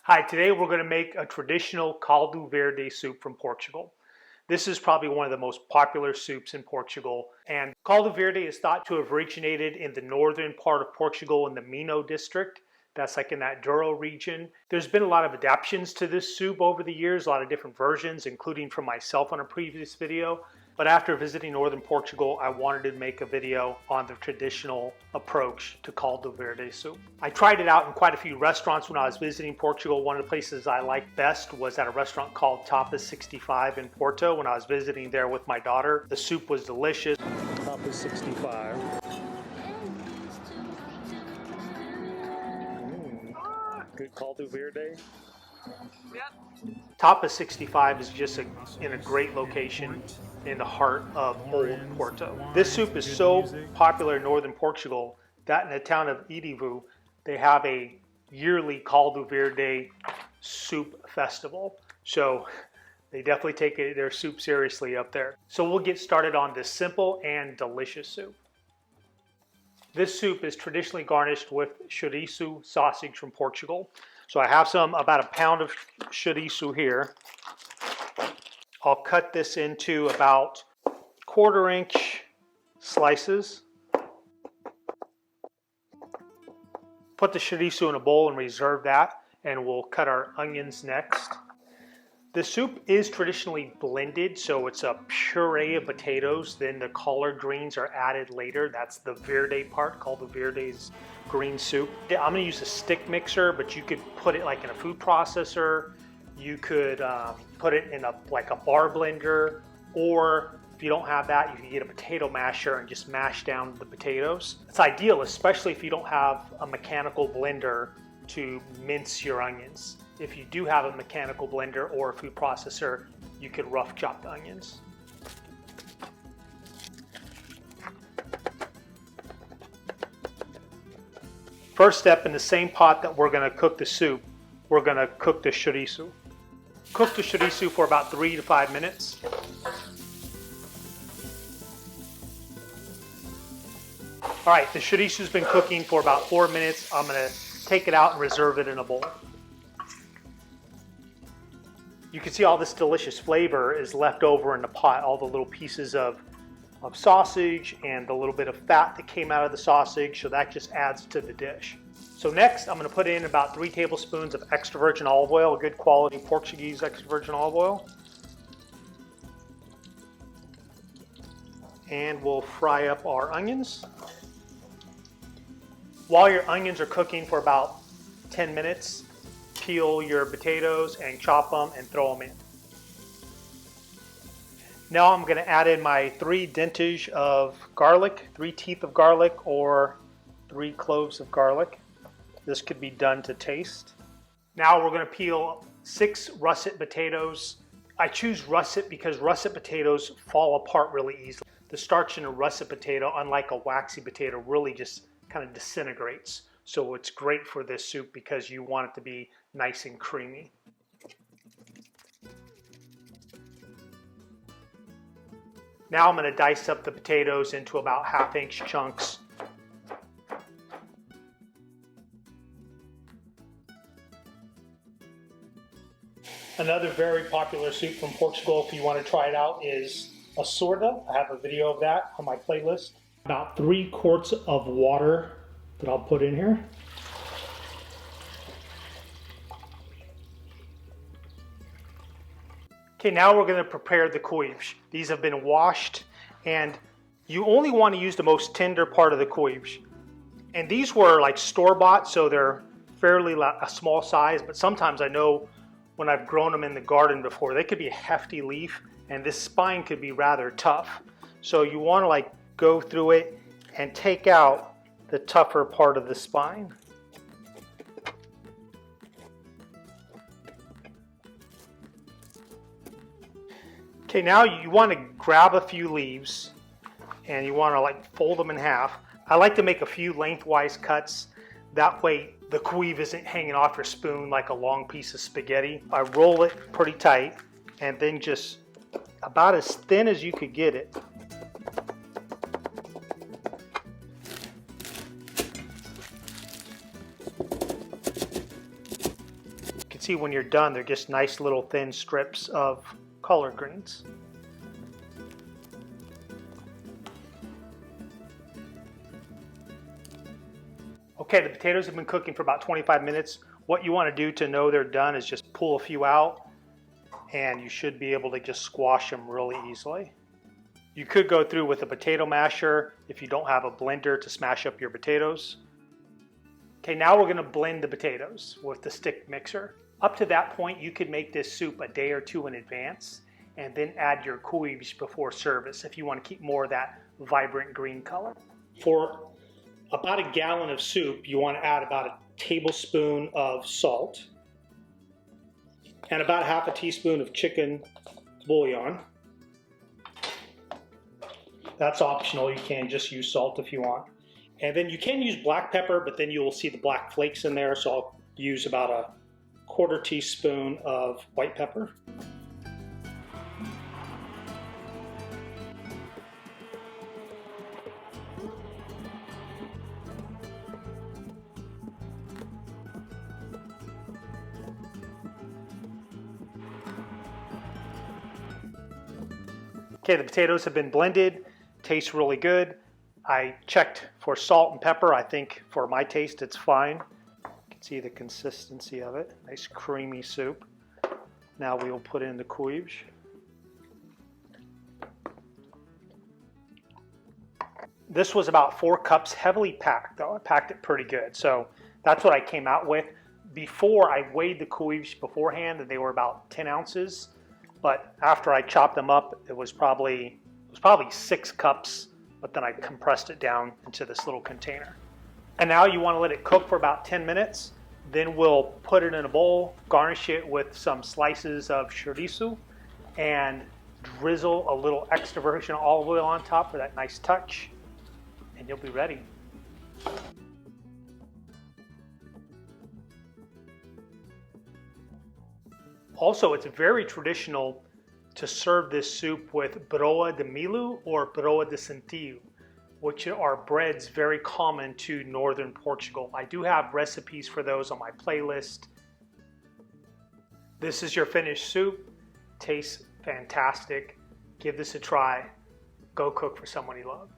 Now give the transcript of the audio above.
Hi, today we're going to make a traditional Caldo Verde soup from Portugal. This is probably one of the most popular soups in Portugal, and Caldo Verde is thought to have originated in the northern part of Portugal in the Minho district. That's like in that Douro region. There's been a lot of adaptations to this soup over the years, a lot of different versions, including from myself on a previous video. But after visiting northern Portugal, I wanted to make a video on the traditional approach to Caldo Verde soup. I tried it out in quite a few restaurants when I was visiting Portugal. One of the places I liked best was at a restaurant called Tapas 65 in Porto when I was visiting there with my daughter. The soup was delicious. Tapas 65. Good Caldo Verde. Yep. Tapas 65 is just in a great location in the heart of old Porto. This soup is so popular in northern Portugal that in the town of Edivu, they have a yearly Caldo Verde soup festival. So they definitely take their soup seriously up there. So we'll get started on this simple and delicious soup. This soup is traditionally garnished with chourico sausage from Portugal. So I have about a pound of chourico here. I'll cut this into about 1/4 inch slices. Put the chourico in a bowl and reserve that, and we'll cut our onions next. The soup is traditionally blended, so it's a puree of potatoes, then the collard greens are added later. That's the verde part, called the Verde's green soup. I'm gonna use a stick mixer, but you could put it like in a food processor. You could put it in like a bar blender, or if you don't have that, you can get a potato masher and just mash down the potatoes. It's ideal, especially if you don't have a mechanical blender to mince your onions. If you do have a mechanical blender or a food processor, you could rough chop the onions. First step, in the same pot that we're going to cook the soup, we're going to cook the chourico. Cook the chourico for about 3 to 5 minutes. All right, the chourico's been cooking for about 4 minutes. I'm going to take it out and reserve it in a bowl. You can see all this delicious flavor is left over in the pot, all the little pieces of sausage and the little bit of fat that came out of the sausage, so that just adds to the dish. So next, I'm going to put in about 3 tablespoons of extra virgin olive oil, a good quality Portuguese extra virgin olive oil. And we'll fry up our onions. While your onions are cooking for about 10 minutes, peel your potatoes and chop them and throw them in. Now I'm going to add in my 3 dentage of garlic, 3 teeth of garlic, or 3 cloves of garlic. This could be done to taste. Now we're going to peel 6 russet potatoes. I choose russet because russet potatoes fall apart really easily. The starch in a russet potato, unlike a waxy potato, really just kind of disintegrates. So it's great for this soup because you want it to be nice and creamy. Now I'm going to dice up the potatoes into about 1/2 inch chunks. Another very popular soup from Portugal, if you want to try it out, is a sauté. I have a video of that on my playlist. About 3 quarts of water that I'll put in here. Okay, now we're going to prepare the quoives. These have been washed, and you only want to use the most tender part of the quoives. And these were like store-bought, so they're fairly a small size, but sometimes I know when I've grown them in the garden before, they could be a hefty leaf, and this spine could be rather tough. So you want to like go through it and take out the tougher part of the spine. Okay, now you want to grab a few leaves and you want to like fold them in half. I like to make a few lengthwise cuts. That way the quoive isn't hanging off your spoon like a long piece of spaghetti. I roll it pretty tight and then just about as thin as you could get it. See, when you're done, they're just nice little thin strips of collard greens. Okay, the potatoes have been cooking for about 25 minutes. What you want to do to know they're done is just pull a few out, and you should be able to just squash them really easily. You could go through with a potato masher if you don't have a blender to smash up your potatoes. Okay, now we're going to blend the potatoes with the stick mixer. Up to that point, you could make this soup a day or two in advance and then add your cloves before service if you want to keep more of that vibrant green color. For about a gallon of soup, you want to add about a tablespoon of salt and about half a teaspoon of chicken bullion. That's optional. You can just use salt if you want. And then you can use black pepper, but then you will see the black flakes in there, so I'll use about a quarter teaspoon of white pepper. Okay, the potatoes have been blended. Tastes really good. I checked for salt and pepper. I think for my taste it's fine. You can see the consistency of it. Nice creamy soup. Now we will put in the cloves. This was about 4 cups, heavily packed though. I packed it pretty good. So that's what I came out with. Before I weighed the cloves beforehand and they were about 10 ounces. But after I chopped them up, it was probably 6 cups. But then I compressed it down into this little container. And now you want to let it cook for about 10 minutes. Then we'll put it in a bowl, garnish it with some slices of chourico, and drizzle a little extra virgin olive oil on top for that nice touch, and you'll be ready. Also, it's very traditional to serve this soup with broa de milho or broa de centeio, which are breads very common to northern Portugal. I do have recipes for those on my playlist. This is your finished soup. Tastes fantastic. Give this a try. Go cook for someone you love.